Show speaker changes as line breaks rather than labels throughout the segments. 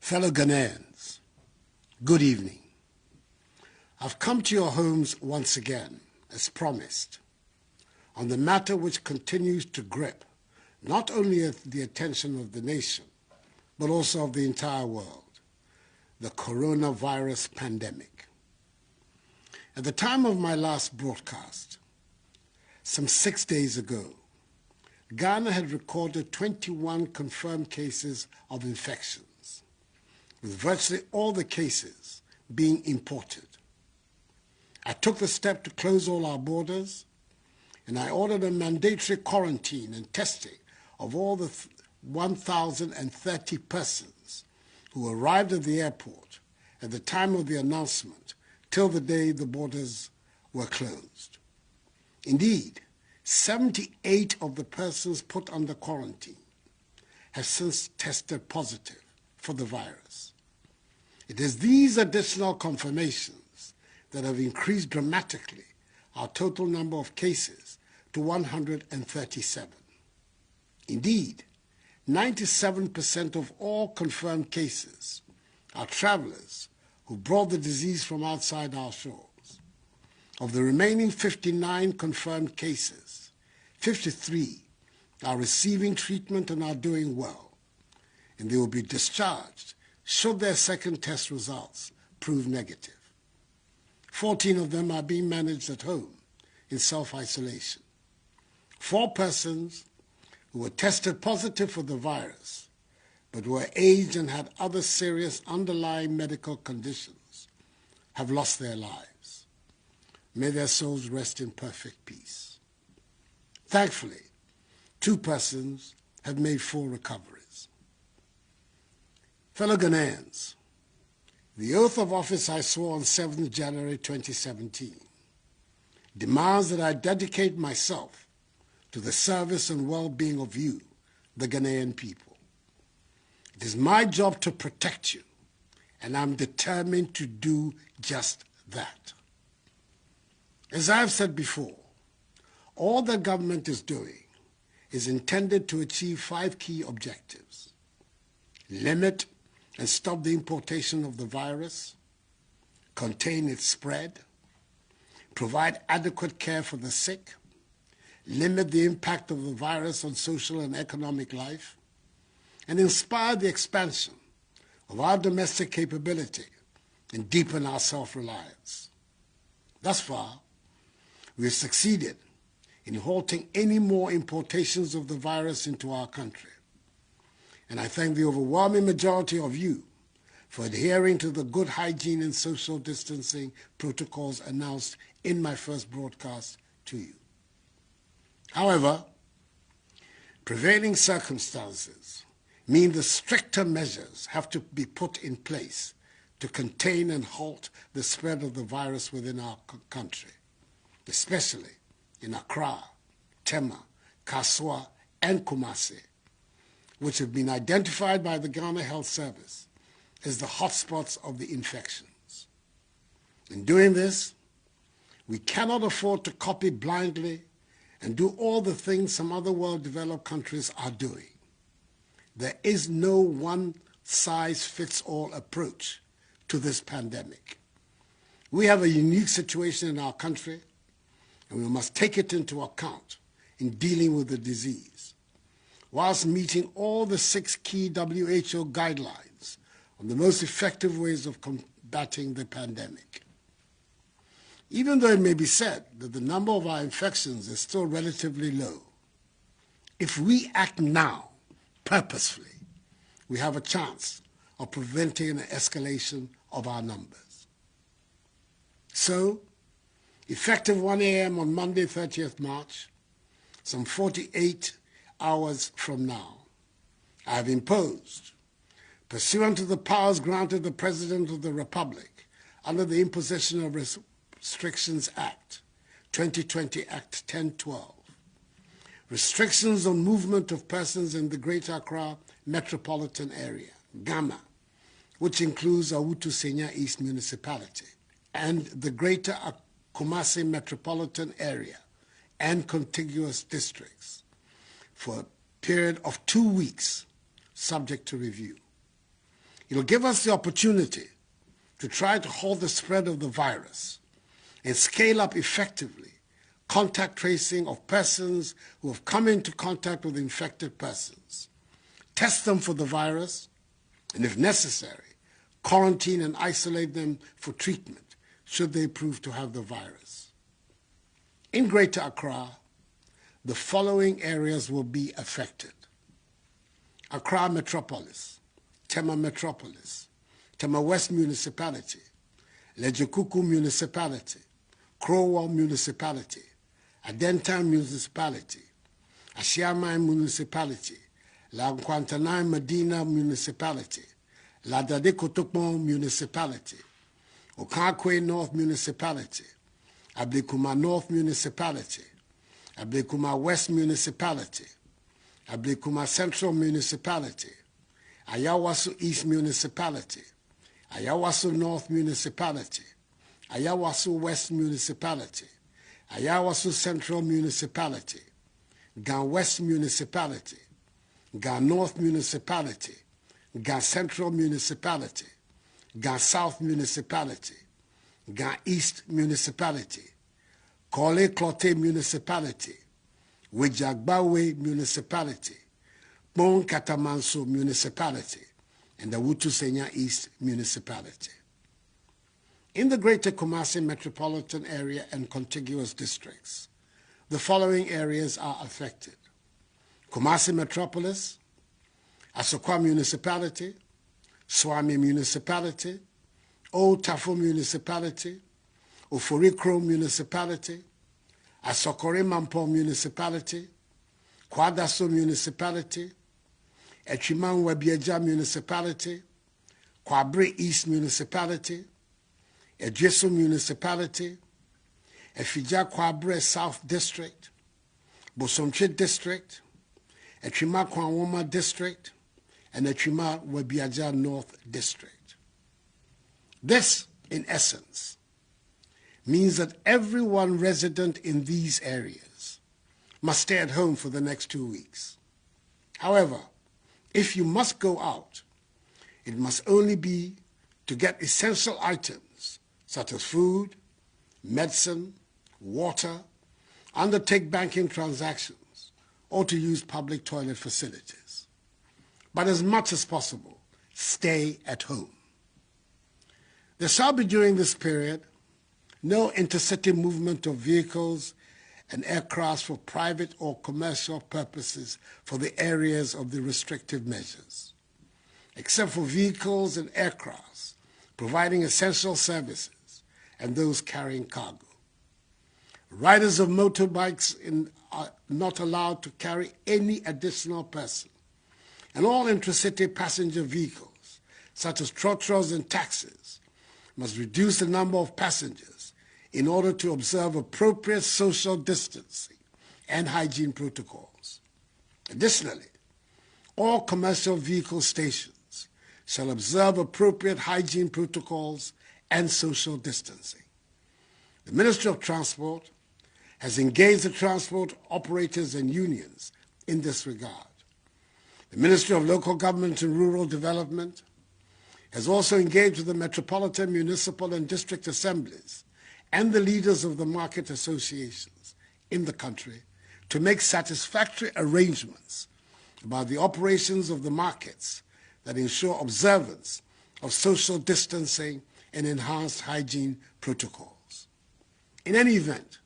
Fellow Ghanaians, good evening. I've come to your homes once again, as promised, on the matter which continues to grip not only the attention of the nation, but also of the entire world, the coronavirus pandemic. At the time of my last broadcast, some 6 days ago, Ghana had recorded 21 confirmed cases of infections, with virtually all the cases being imported. I took the step to close all our borders, and I ordered a mandatory quarantine and testing of all the 1,030 persons who arrived at the airport at the time of the announcement till the day the borders were closed. Indeed, 78 of the persons put under quarantine have since tested positive for the virus. It is these additional confirmations that have increased dramatically our total number of cases to 137. Indeed, 97% of all confirmed cases are travelers who brought the disease from outside our shores. Of the remaining 59 confirmed cases, 53 are receiving treatment and are doing well, and they will be discharged should their second test results prove negative. 14 of them are being managed at home in self-isolation. 4 persons who were tested positive for the virus but were aged and had other serious underlying medical conditions have lost their lives. May their souls rest in perfect peace. Thankfully, 2 persons have made full recoveries. Fellow Ghanaians, the oath of office I swore on 7th January 2017 demands that I dedicate myself to the service and well-being of you, the Ghanaian people. It is my job to protect you, and I'm determined to do just that. As I've said before, all the government is doing is intended to achieve 5 key objectives: limit and stop the importation of the virus, contain its spread, provide adequate care for the sick, limit the impact of the virus on social and economic life, and inspire the expansion of our domestic capability and deepen our self-reliance. Thus far, we have succeeded in halting any more importations of the virus into our country. And I thank the overwhelming majority of you for adhering to the good hygiene and social distancing protocols announced in my first broadcast to you. However, prevailing circumstances mean the stricter measures have to be put in place to contain and halt the spread of the virus within our country, especially in Accra, Tema, Kaswa, and Kumasi, which have been identified by the Ghana Health Service as the hotspots of the infections. In doing this, we cannot afford to copy blindly and do all the things some other well-developed countries are doing. There is no one-size-fits-all approach to this pandemic. We have a unique situation in our country, and we must take it into account in dealing with the disease, whilst meeting all the 6 key WHO guidelines on the most effective ways of combating the pandemic. Even though it may be said that the number of our infections is still relatively low, if we act now, purposefully, we have a chance of preventing an escalation of our numbers. So, effective 1 a.m. on Monday, 30th March, some 48 hours from now, I have imposed, pursuant to the powers granted the President of the Republic under the Imposition of Restrictions Act, 2020 Act 1012, restrictions on movement of persons in the Greater Accra Metropolitan Area, GAMA, which includes Awutu Senya East Municipality, and the Greater Kumasi Metropolitan Area and contiguous districts for a period of 2 weeks, subject to review. It'll give us the opportunity to try to halt the spread of the virus and scale up effectively contact tracing of persons who have come into contact with infected persons, test them for the virus, and if necessary, quarantine and isolate them for treatment should they prove to have the virus. In Greater Accra, the following areas will be affected: Accra Metropolis, Tema Metropolis, Tema West Municipality, Lejekuku Municipality, Crowell Municipality, Adentan Municipality, Ashiaman Municipality, La Nkwantanai Medina Municipality, La Dade Kotokpon Municipality, Okakwe North Municipality, Ablekuma North Municipality, Ablekuma West Municipality, Ablekuma Central Municipality, Ayawaso East Municipality, Ayawaso North Municipality, Ayawaso West Municipality, Ayawaso Central Municipality, Gan West Municipality, Gan North Municipality, Gan Central Municipality, Gan South Municipality, Gan East Municipality, Kole Klote Municipality, Wejagbawe Municipality, Bon Katamanso Municipality, and the Wutusenya East Municipality. In the Greater Kumasi metropolitan area and contiguous districts, the following areas are affected: Kumasi Metropolis, Asokwa Municipality, Swami Municipality, Old Tafo Municipality, Oforikro Municipality, Asokore Mampo Municipality, Kwadaso Municipality, Echiman Webieja Municipality, Kwabre East Municipality, Ejeso Municipality, Efija Kwabre South District, Bosomche District, Echima Kwanwoma District, and Echima Webiaja North District. This, in essence, means that everyone resident in these areas must stay at home for the next 2 weeks. However, if you must go out, it must only be to get essential items such as food, medicine, water, undertake banking transactions, or to use public toilet facilities. But as much as possible, stay at home. There shall be during this period no intercity movement of vehicles and aircraft for private or commercial purposes for the areas of the restrictive measures, except for vehicles and aircrafts providing essential services and those carrying cargo. Riders of motorbikes are not allowed to carry any additional person, and all intracity passenger vehicles, such as trotros and taxis, must reduce the number of passengers in order to observe appropriate social distancing and hygiene protocols. Additionally, all commercial vehicle stations shall observe appropriate hygiene protocols and social distancing. The Ministry of Transport has engaged the transport operators and unions in this regard. The Ministry of Local Government and Rural Development has also engaged with the metropolitan, municipal, and district assemblies and the leaders of the market associations in the country to make satisfactory arrangements about the operations of the markets that ensure observance of social distancing and enhanced hygiene protocols. In any event,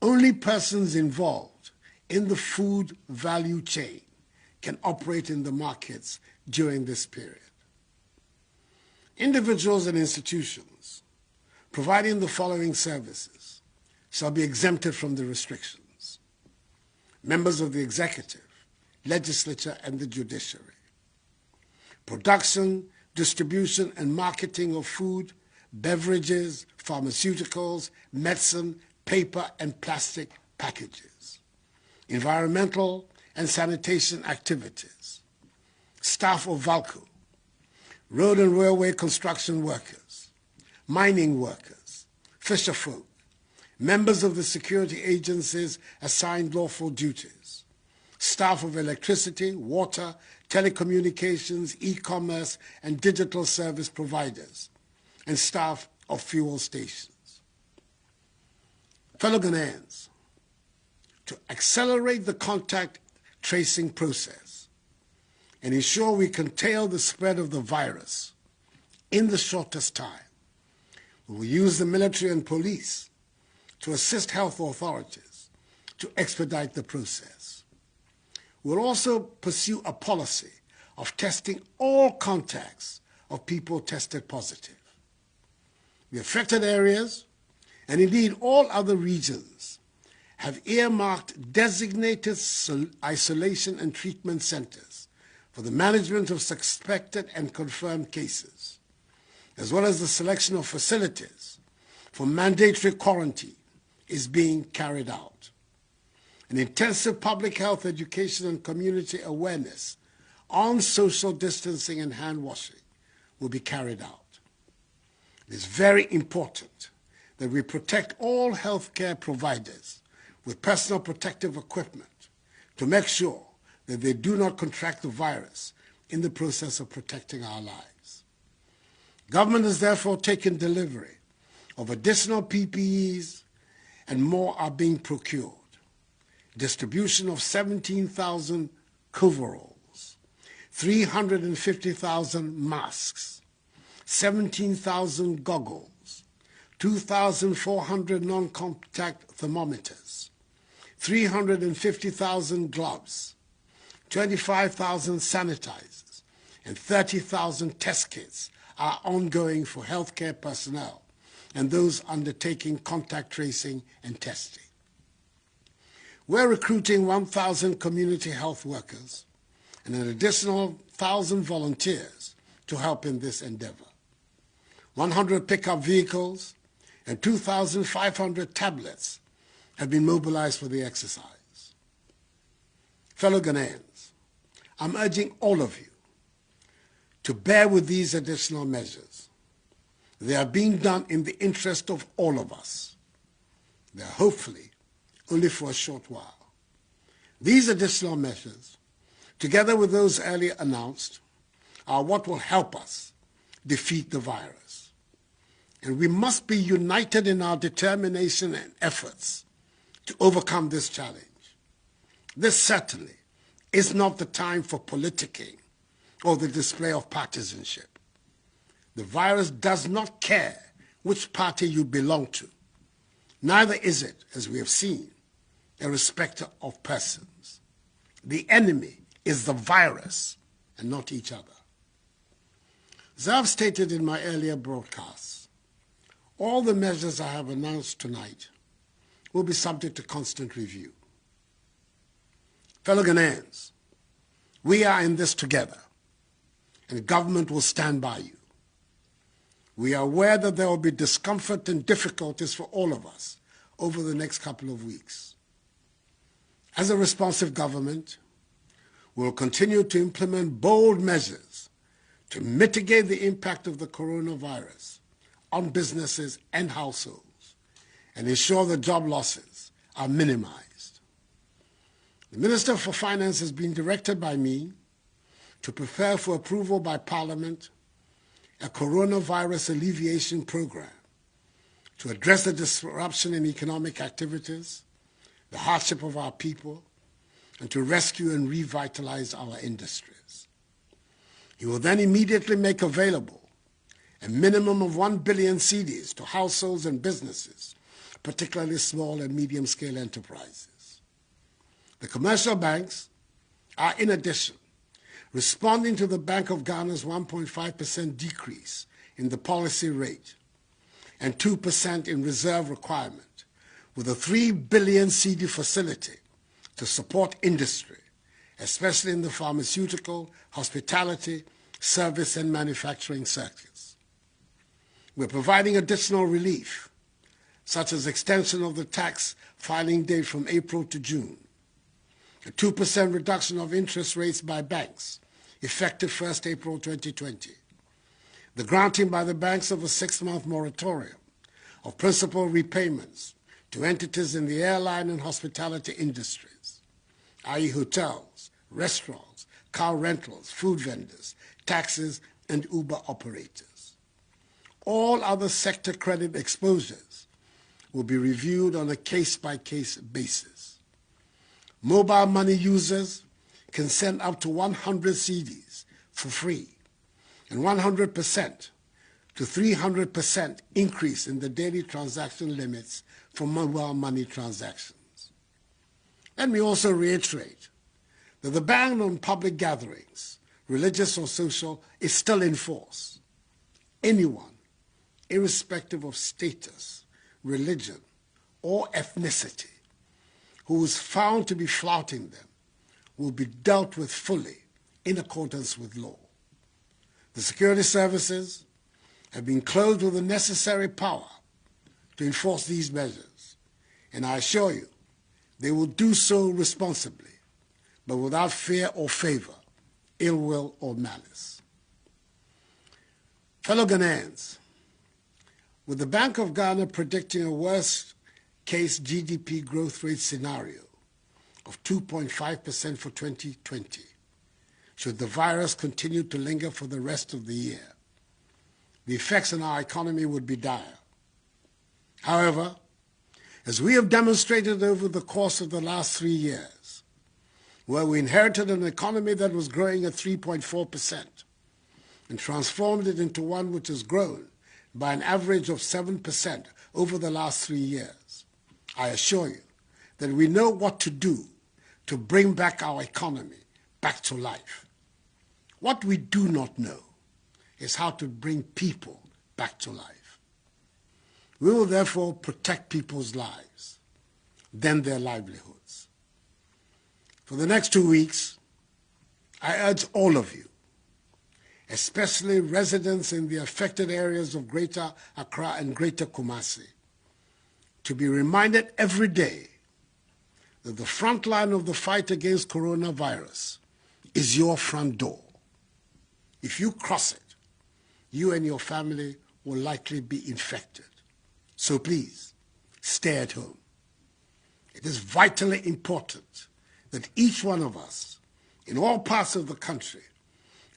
only persons involved in the food value chain can operate in the markets during this period. Individuals and institutions providing the following services shall be exempted from the restrictions: members of the executive, legislature, and the judiciary. Production, distribution, and marketing of food, beverages, pharmaceuticals, medicine, paper, and plastic packages. Environmental and sanitation activities. Staff of VALCO, road and railway construction workers, mining workers, fisherfolk, members of the security agencies assigned lawful duties, staff of electricity, water, telecommunications, e-commerce, and digital service providers, and staff of fuel stations. Fellow Ghanaians, to accelerate the contact tracing process and ensure we curtail the spread of the virus in the shortest time, we will use the military and police to assist health authorities to expedite the process. We'll also pursue a policy of testing all contacts of people tested positive. The affected areas, and indeed all other regions, have earmarked designated isolation and treatment centers for the management of suspected and confirmed cases, as well as the selection of facilities for mandatory quarantine is being carried out. An intensive public health education and community awareness on social distancing and hand washing will be carried out. It is very important that we protect all healthcare providers with personal protective equipment to make sure that they do not contract the virus in the process of protecting our lives. Government has therefore taken delivery of additional PPEs, and more are being procured. Distribution of 17,000 coveralls, 350,000 masks, 17,000 goggles, 2,400 non-contact thermometers, 350,000 gloves, 25,000 sanitizers, and 30,000 test kits are ongoing for healthcare personnel and those undertaking contact tracing and testing. We're recruiting 1,000 community health workers and an additional 1,000 volunteers to help in this endeavor. 100 pickup vehicles and 2,500 tablets have been mobilized for the exercise. Fellow Ghanaians, I'm urging all of you to bear with these additional measures. They are being done in the interest of all of us. They are hopefully only for a short while. These additional measures, together with those earlier announced, are what will help us defeat the virus. And we must be united in our determination and efforts to overcome this challenge. This certainly is not the time for politicking or the display of partisanship. The virus does not care which party you belong to. Neither is it, as we have seen, a respecter of persons. The enemy is the virus and not each other. As I've stated in my earlier broadcasts, all the measures I have announced tonight will be subject to constant review. Fellow Ghanaians, we are in this together, and government will stand by you. We are aware that there will be discomfort and difficulties for all of us over the next couple of weeks. As a responsive government, we will continue to implement bold measures to mitigate the impact of the coronavirus on businesses and households and ensure that job losses are minimized. The Minister for Finance has been directed by me to prepare for approval by Parliament a coronavirus alleviation program to address the disruption in economic activities, the hardship of our people, and to rescue and revitalize our industries. He will then immediately make available a minimum of 1 billion cedis to households and businesses, particularly small and medium-scale enterprises. The commercial banks are, in addition, responding to the Bank of Ghana's 1.5% decrease in the policy rate and 2% in reserve requirement, with a 3 billion cedi facility to support industry, especially in the pharmaceutical, hospitality, service and manufacturing sectors. We're providing additional relief, such as extension of the tax filing date from April to June, a 2% reduction of interest rates by banks, effective 1st April 2020, the granting by the banks of a 6-month moratorium of principal repayments to entities in the airline and hospitality industries, i.e. hotels, restaurants, car rentals, food vendors, taxis, and Uber operators. All other sector credit exposures will be reviewed on a case-by-case basis. Mobile money users can send up to 100 cedis for free, and 100% to 300% increase in the daily transaction limits for mobile money transactions. Let me also reiterate that the ban on public gatherings, religious or social, is still in force. Anyone, irrespective of status, religion, or ethnicity, who is found to be flouting them will be dealt with fully in accordance with law. The security services have been clothed with the necessary power to enforce these measures, and I assure you they will do so responsibly, but without fear or favor, ill will or malice. Fellow Ghanaians, with the Bank of Ghana predicting a worst-case GDP growth rate scenario of 2.5% for 2020, should the virus continue to linger for the rest of the year, the effects on our economy would be dire. However, as we have demonstrated over the course of the last 3 years, where we inherited an economy that was growing at 3.4% and transformed it into one which has grown by an average of 7% over the last 3 years, I assure you that we know what to do to bring back our economy back to life. What we do not know is how to bring people back to life. We will therefore protect people's lives, then their livelihoods. For the next 2 weeks, I urge all of you, especially residents in the affected areas of Greater Accra and Greater Kumasi, to be reminded every day that the front line of the fight against coronavirus is your front door. If you cross it, you and your family will likely be infected. So please, stay at home. It is vitally important that each one of us, in all parts of the country,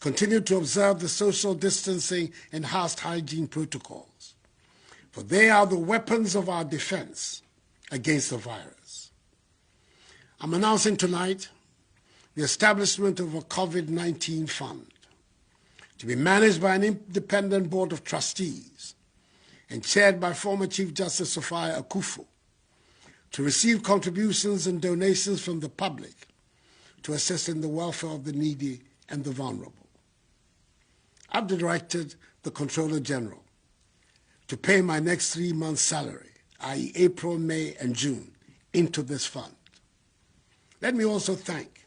continue to observe the social distancing and house hygiene protocols, for they are the weapons of our defense against the virus. I'm announcing tonight the establishment of a COVID-19 fund to be managed by an independent board of trustees and chaired by former Chief Justice Sophia Akufo, to receive contributions and donations from the public to assist in the welfare of the needy and the vulnerable. I've directed the Controller General to pay my next 3 months' salary, i.e. April, May, and June, into this fund. Let me also thank,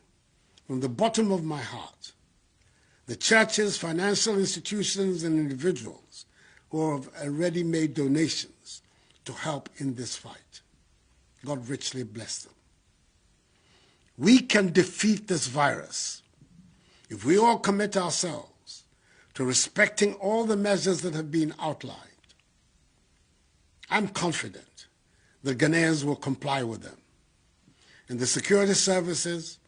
from the bottom of my heart, the churches, financial institutions, and individuals who have already made donations to help in this fight. God richly bless them. We can defeat this virus if we all commit ourselves to respecting all the measures that have been outlined. I'm confident that Ghanaians will comply with them, and the security services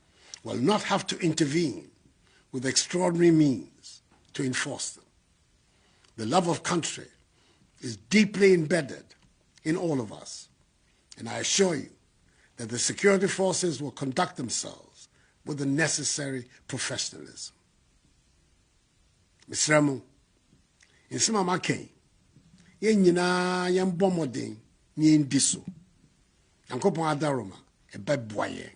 will not have to intervene with extraordinary means to enforce them. The love of country is deeply embedded in all of us, and I assure you that the security forces will conduct themselves with the necessary professionalism. Mr. Ramo, in some of my case, yen nyinaa yen bɔ mmɔden na yen di so. Nyankopɔn adaroma ɛbɛboa yɛn.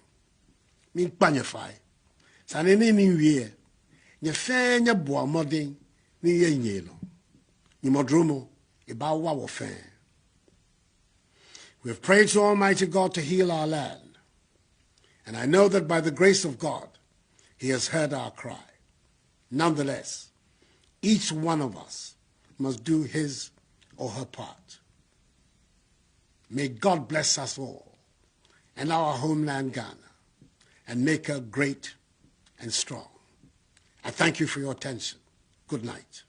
Menkpa nyɛfae. Saa ne ne wie nyɛfɛɛ nyɛ boa mmɔden ne yɛ nyɛ no. Nyimɔdromo ɛbɛawa wɔ fɛɛ. We have prayed to Almighty God to heal our land, and I know that by the grace of God, He has heard our cry. Nonetheless, each one of us must do his or her part. May God bless us all and our homeland Ghana and make her great and strong. I thank you for your attention. Good night.